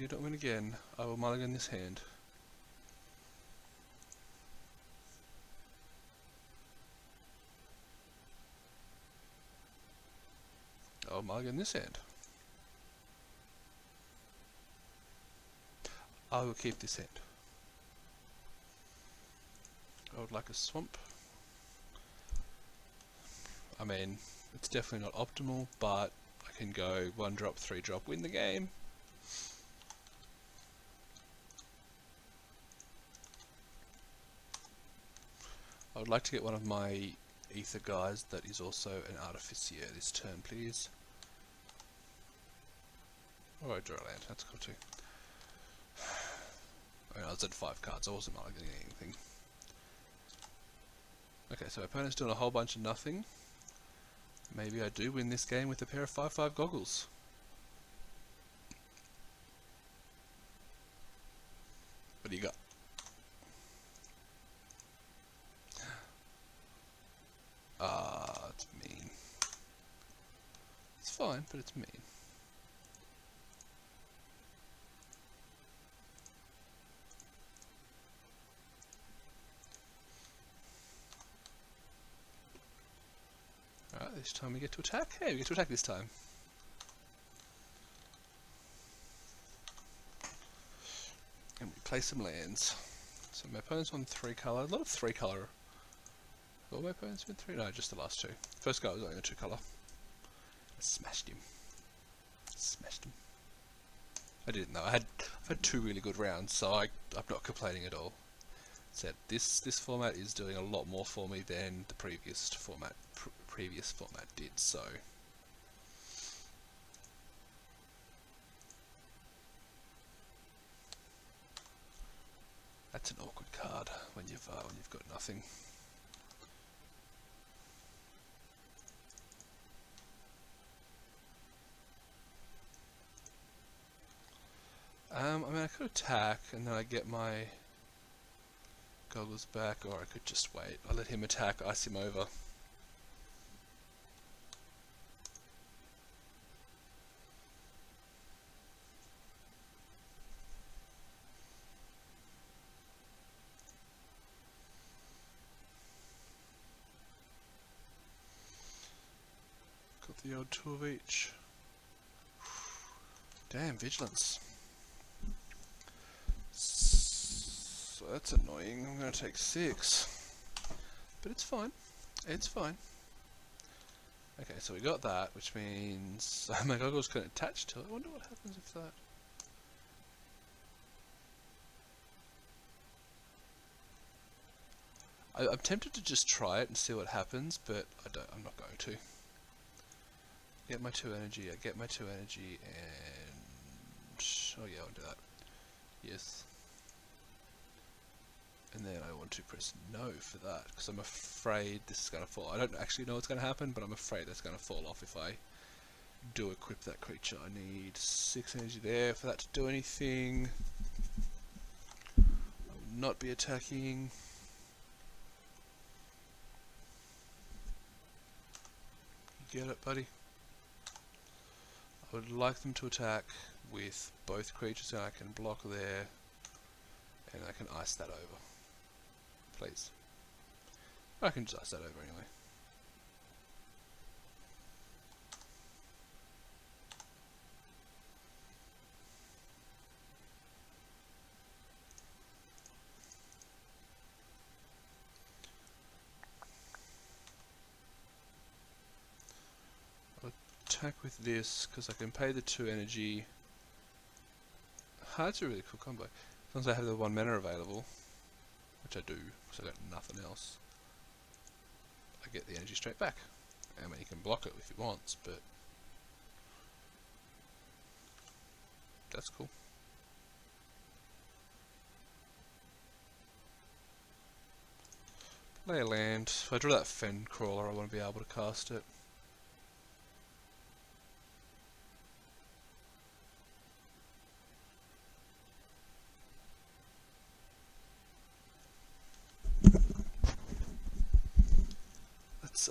you don't win again, I will mulligan this hand. I will mulligan this hand. I will keep this hand. I would like a swamp. I mean, it's definitely not optimal, but I can go 1 drop, 3 drop, win the game. I would like to get one of my Aether guys that is also an Artificier this turn, please. Oh, I draw a land, that's cool too. I mean, I was at 5 cards, I wasn't mulliganing anything. Okay, so my opponent's doing a whole bunch of nothing. Maybe I do win this game with a pair of 5/5 goggles. What do you got? It's mean. It's fine, but it's mean. Alright, this time we get to attack. Hey, we get to attack this time. And we play some lands. So my opponent's on 3 colour. A lot of 3 colour. All my opponents been 3? No, just the last 2. First guy was only a 2 colour. Smashed him. Smashed him. I didn't know. I've had 2 really good rounds, so I'm not complaining at all. Said this format is doing a lot more for me than the previous format did. So that's an awkward card when you've got nothing. I mean, I could attack and then I get my goggles back, or I could just wait. I'll let him attack, ice him over. Got the old 2 of each. Damn, vigilance. So that's annoying. I'm going to take 6. But it's fine. It's fine. Okay, so we got that, which means my goggles can attach to it. I wonder what happens if that... I'm tempted to just try it and see what happens, but I'm not going to. Get my 2 energy, I get my 2 energy, and... oh yeah, I'll do that. Yes. And then I want to press no for that, because I'm afraid this is going to fall. I don't actually know what's going to happen, but I'm afraid that's going to fall off if I do equip that creature. I need 6 energy there for that to do anything. I will not be attacking. You get it, buddy? I would like them to attack with both creatures, and I can block there, and I can ice that over. Please. I can just ice that over anyway. I'll attack with this because I can pay the 2 energy. That's a really cool combo. As long as I have the 1 mana available, which I do, because I got nothing else, I get the energy straight back. I mean, he can block it if he wants, but that's cool. Play a land. If I draw that Fen Crawler, I want to be able to cast it. Let's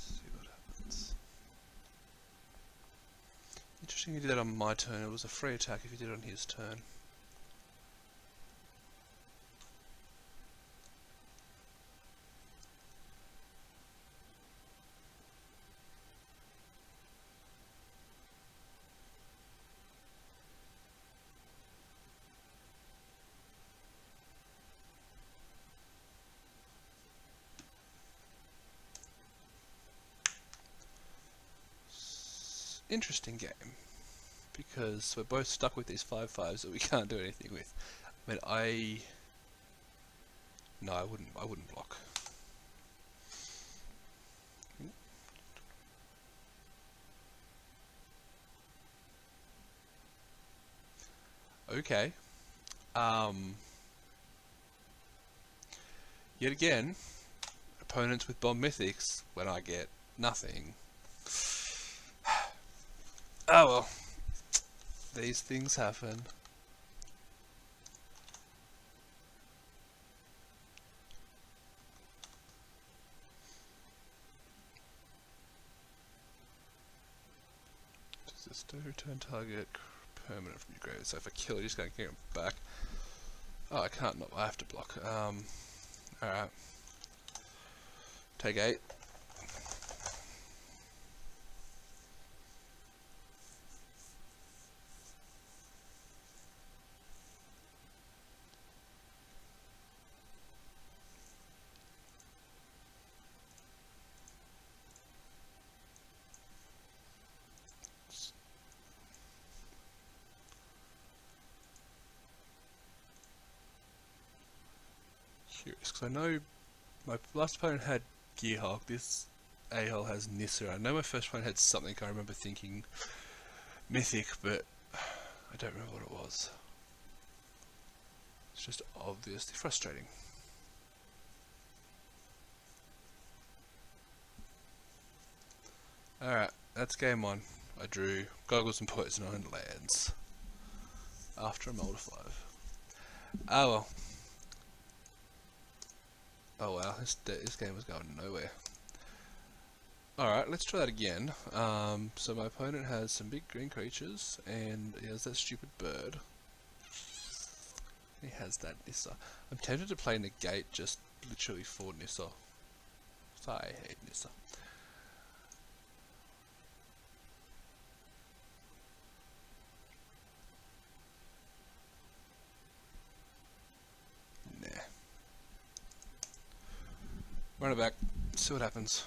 see what happens. Interesting he did that on my turn. It was a free attack if he did it on his turn. Interesting game, because we're both stuck with these 5/5s that we can't do anything with. I mean, no, I wouldn't block. Okay. Yet again, opponents with bomb mythics when I get nothing. Oh well. These things happen. Does this do return target permanent from your grave? So if I kill it, just gonna get it back. Oh, I can't. Not. I have to block. Alright. Take 8. Curious, because I know my last opponent had Gearhulk. This a-hole has Nissa. I know my first opponent had something. I remember thinking mythic, but I don't remember what it was. It's just obviously frustrating. Alright, that's game 1. I drew Goggles and Poison on lands after a Mulder 5. Oh well. Oh wow, this game was going nowhere. Alright, let's try that again. So my opponent has some big green creatures, and he has that stupid bird. He has that Nissa. I'm tempted to play Negate just literally for Nissa. So I hate Nissa. Nah. Run it back, see what happens.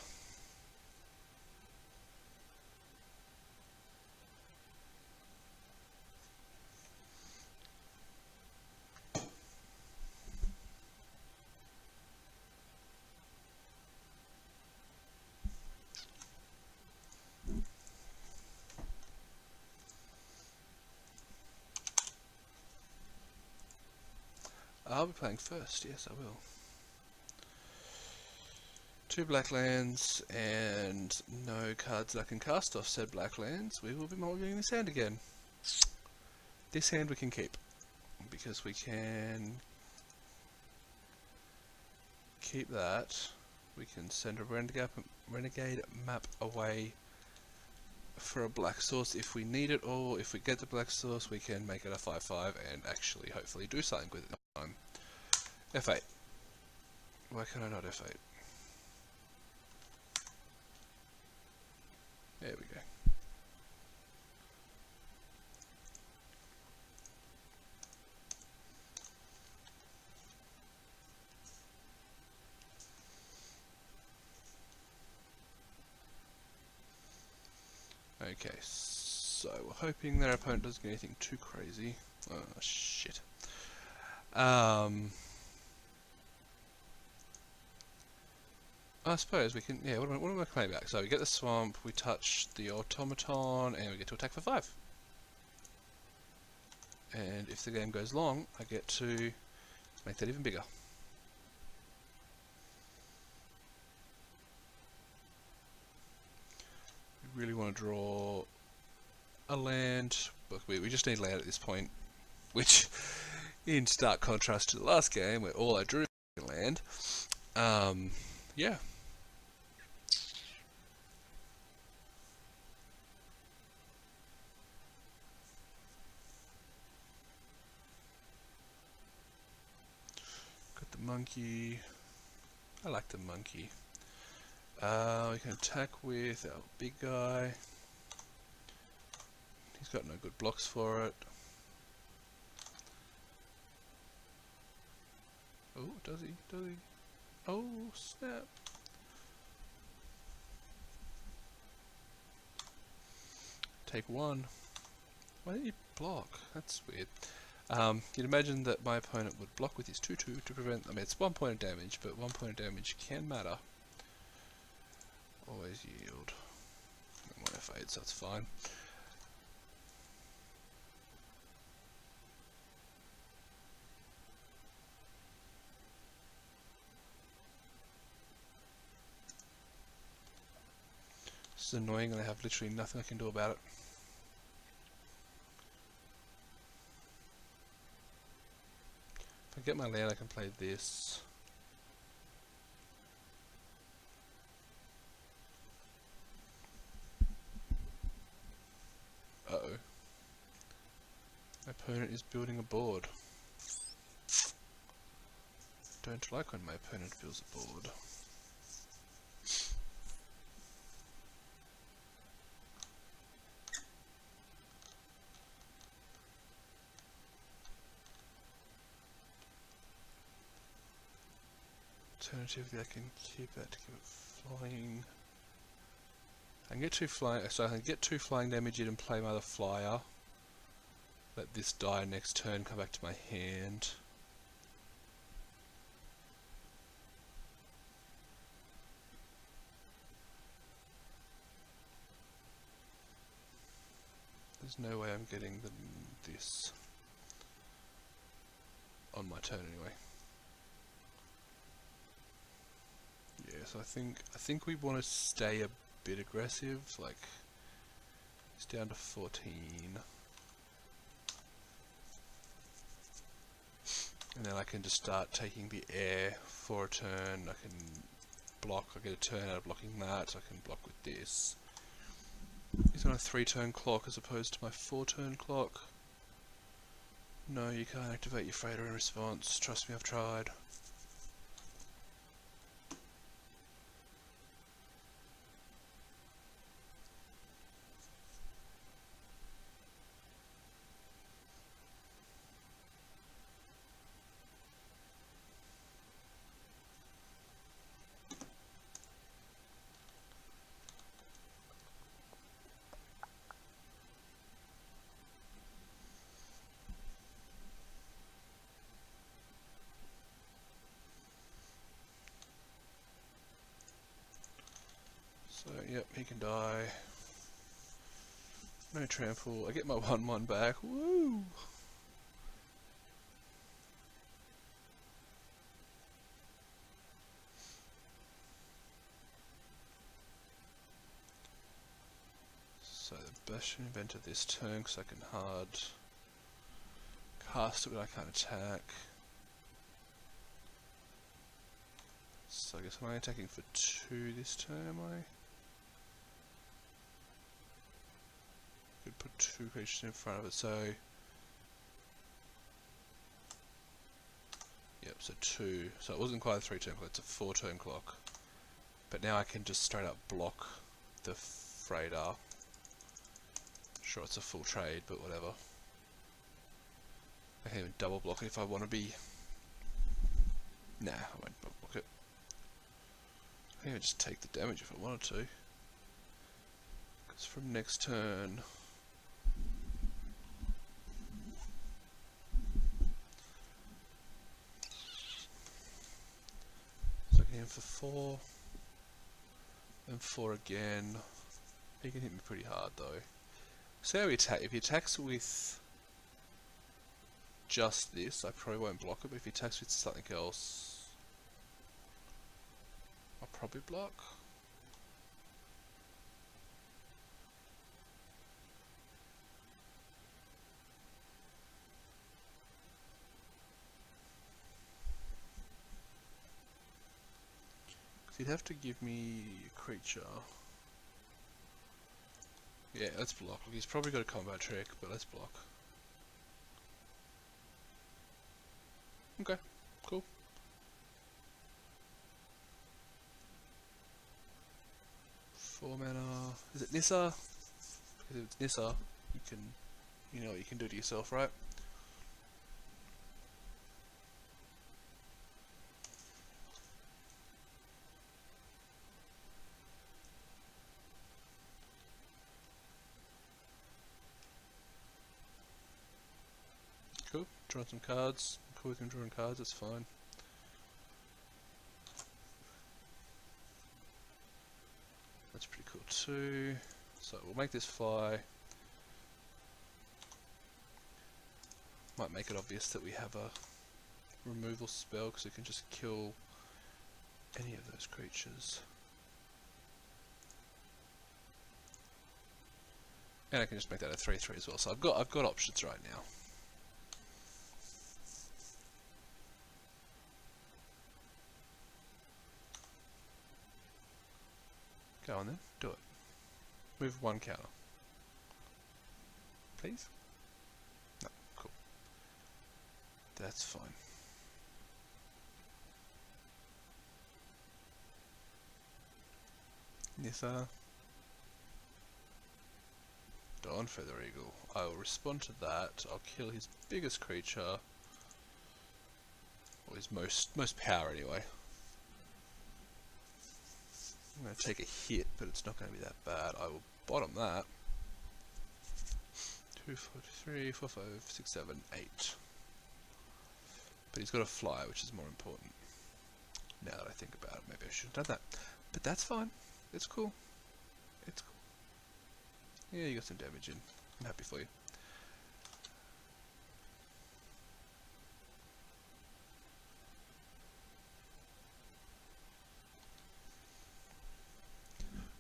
I'll be playing first, yes I will. 2 black lands and no cards that I can cast off said black lands. We will be mulliganing this hand again. This hand we can keep, because we can keep that. We can send a renegade map away for a black source if we need it, or if we get the black source we can make it a 5/5 and actually hopefully do something with it this time. F8. Why can I not F8? There we go. Okay, so we're hoping their opponent doesn't get anything too crazy. Oh shit. I suppose we can, yeah, what am I playing back? So we get the swamp, we touch the automaton, and we get to attack for 5. And if the game goes long, I get to make that even bigger. We really want to draw a land, but we just need land at this point, which in stark contrast to the last game where all I drew was land. Yeah. monkey. I like the monkey. We can attack with our big guy. He's got no good blocks for it. Oh, does he? Does he? Oh, snap. Take one. Why didn't you block? That's weird. You'd imagine that my opponent would block with his 2/2 to prevent... I mean, it's 1 point of damage, but 1 point of damage can matter. Always yield. And 1 F8, so that's fine. This is annoying and I have literally nothing I can do about it. If I get my land, I can play this. Uh-oh. My opponent is building a board. Don't like when my opponent builds a board. Alternatively, I can keep that to give it flying. I can get 2 flying, so I can get 2 flying damage in and play my other flyer. Let this die next turn, come back to my hand. There's no way I'm getting this on my turn anyway. Yeah, so I think we want to stay a bit aggressive, like it's down to 14. And then I can just start taking the air for a turn. I can block, I get a turn out of blocking that, so I can block with this. He's on a 3-turn clock as opposed to my 4-turn clock. No, you can't activate your freighter in response. Trust me, I've tried. So, yep, he can die. No trample. I get my 1/1 back. Woo! So the Bastion invented this turn because I can hard cast it but I can't attack. So I guess I'm only attacking for 2 this turn, am I? Could put 2 creatures in front of it, so... Yep, so 2. So it wasn't quite a 3-turn clock, it's a 4-turn clock. But now I can just straight up block the freighter. Sure, it's a full trade, but whatever. I can even double block it if I want to be... Nah, I won't double block it. I can even just take the damage if I wanted to. Because from next turn... So I can hit him for 4. Then 4 again. He can hit me pretty hard though. So how he attack? If he attacks with just this, I probably won't block it, but if he attacks with something else, I'll probably block. Because he'd have to give me a creature. Yeah, let's block. Look, he's probably got a combat trick, but let's block. Okay, cool. 4 mana. Is it Nissa? Because if it's Nissa, you can, you know what you can do to yourself, right? Cool. Drawing some cards. Cool with him drawing cards. That's fine. That's pretty cool too. So we'll make this fly. Might make it obvious that we have a removal spell because we can just kill any of those creatures. And I can just make that a 3/3 as well. So I've got options right now. Go on then, do it. Move 1 counter. Please? No, cool. That's fine. Nissa. Dawn Feather Eagle. I will respond to that. I'll kill his biggest creature. Or his most power anyway. I'm going to take a hit, but it's not going to be that bad. I will bottom that. 2, 4, 3, 4, 5, 6, 7, 8. But he's got a fly, which is more important. Now that I think about it, maybe I should have done that. But that's fine. It's cool. It's cool. Yeah, you got some damage in. I'm happy for you.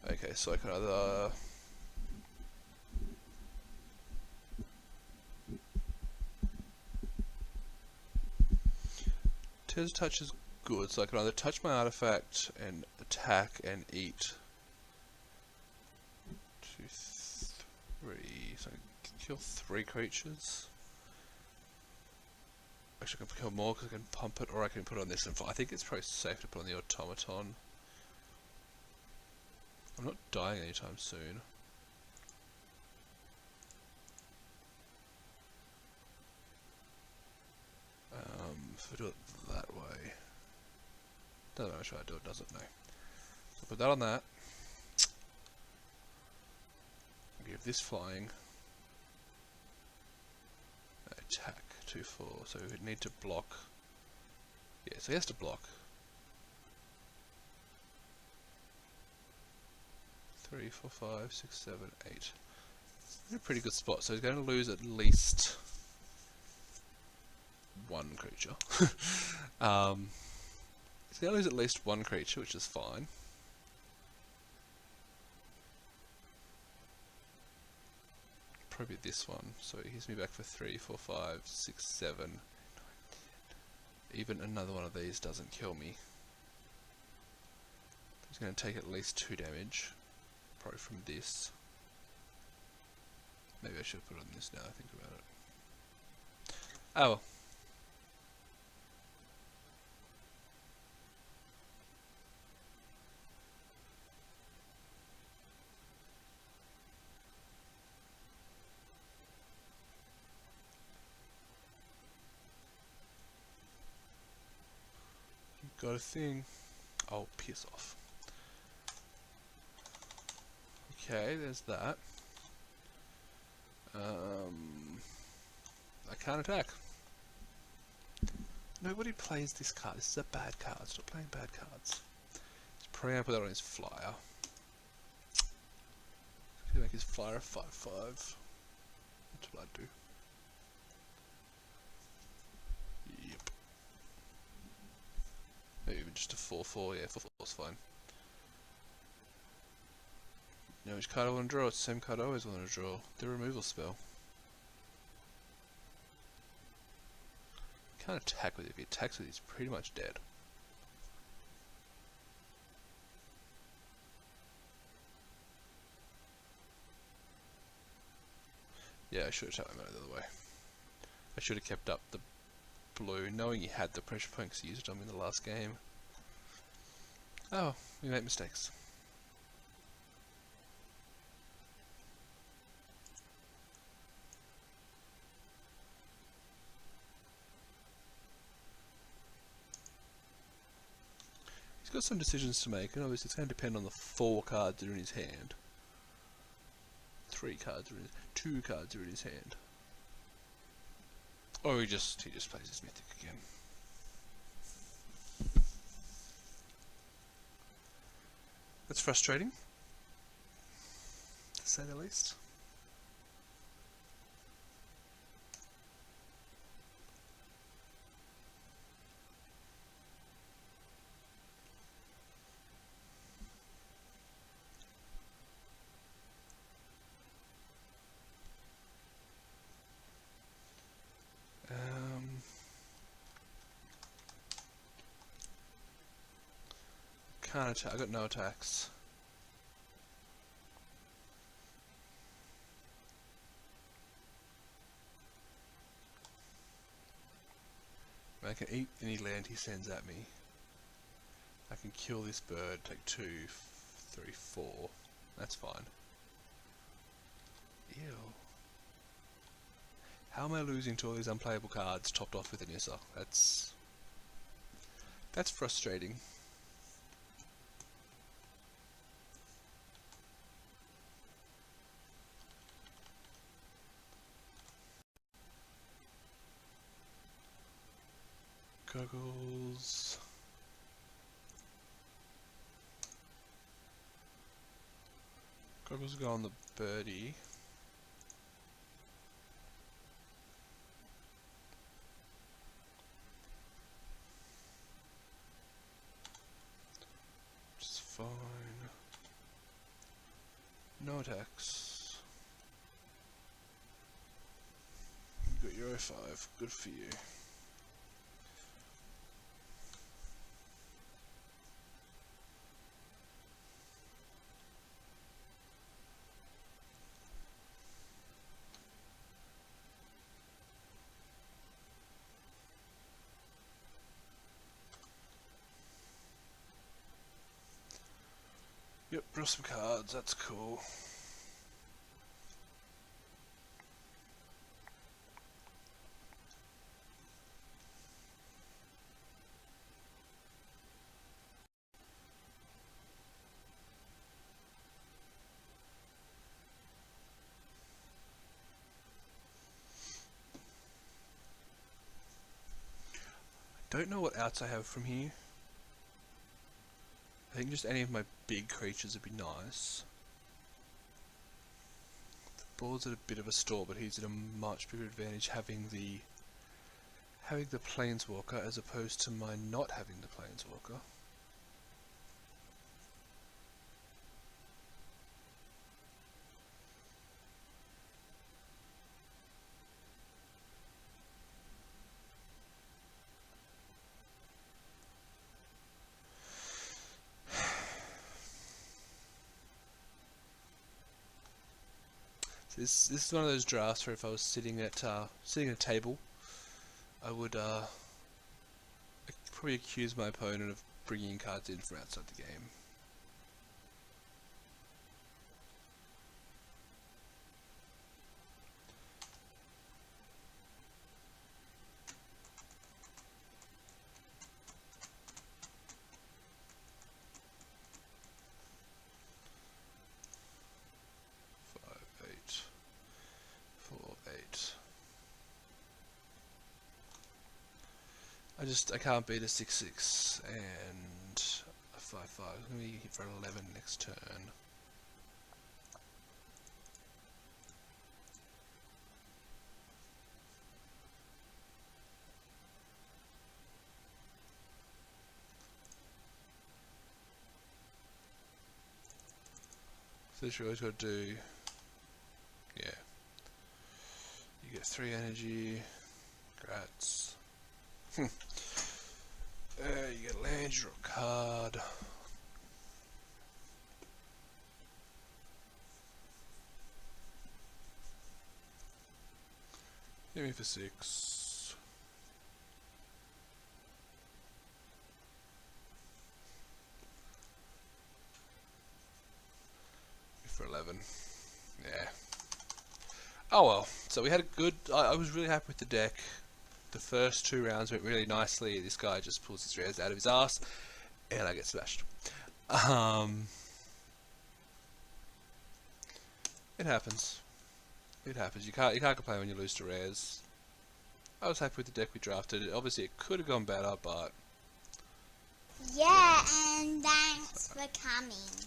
Okay, so I can either... Tears Touch is good, so I can either touch my artifact and attack and eat. 2, 3... So I can kill 3 creatures. Actually I can kill more because I can pump it, or I can put it on this and fly. I think it's probably safe to put on the automaton. I'm not dying anytime soon. If I do it that way, doesn't matter how I do it, does it? No. So put that on that. Give this flying. Attack 2, 4. So we would need to block. Yeah, so he has to block. 3, 4, 5, 6, 7, 8. In a pretty good spot. So he's going to lose at least 1 creature. He's going to lose at least 1 creature, which is fine. Probably this one. So he hits me back for 3, 4, 5, 6, 7, 9, 10. Even another one of these doesn't kill me. He's going to take at least 2 damage. Probably from this. Maybe I should put it on this now I think about it. Oh well. Got a thing. Oh, piss off. Okay, there's that. I can't attack. Nobody plays this card. This is a bad card. Stop playing bad cards. He's probably going to put that on his flyer. He's going to make his flyer a 5/5. That's what I'd do. Yep. Maybe even just a 4/4. Yeah, 4/4 is fine. You know which card I want to draw? It's the same card I always want to draw. The removal spell. Can't attack with it. If he attacks with it, he's pretty much dead. Yeah, I should have taken my mana the other way. I should have kept up the blue, knowing he had the pressure point because he used it on me in the last game. Oh, we make mistakes. He's got some decisions to make, and obviously it's going to depend on the 4 cards that are in his hand. 3 cards are in his... 2 cards are in his hand. Or he just plays his mythic again. That's frustrating, to say the least. Can't attack. I got no attacks. I can eat any land he sends at me. I can kill this bird, take 2, 3, 4. That's fine. Ew. How am I losing to all these unplayable cards topped off with an Issa? That's frustrating. Goggles. Goggles go on the birdie. Which is fine. No attacks. You got your 05. Good for you. Yep, draw some cards, that's cool. Don't know what outs I have from here. I think just any of my big creatures would be nice. The board's at a bit of a stall, but he's at a much bigger advantage having the Planeswalker as opposed to my not having the Planeswalker. This is one of those drafts where if I was sitting at a table, I would probably accuse my opponent of bringing cards in from outside the game. I can't beat a 6/6 and a 5/5. I'm going to hit for 11 next turn. So this you always got to do, yeah. You get 3 energy, grats. You get land, you draw a card. Hit me for 6. For 11. Yeah. Oh well. So we had a good. I was really happy with the deck. The first 2 rounds went really nicely. This guy just pulls his rares out of his ass. And I get smashed. It happens. It happens. You can't complain when you lose to rares. I was happy with the deck we drafted. Obviously, it could have gone better, but Yeah, and thanks for coming.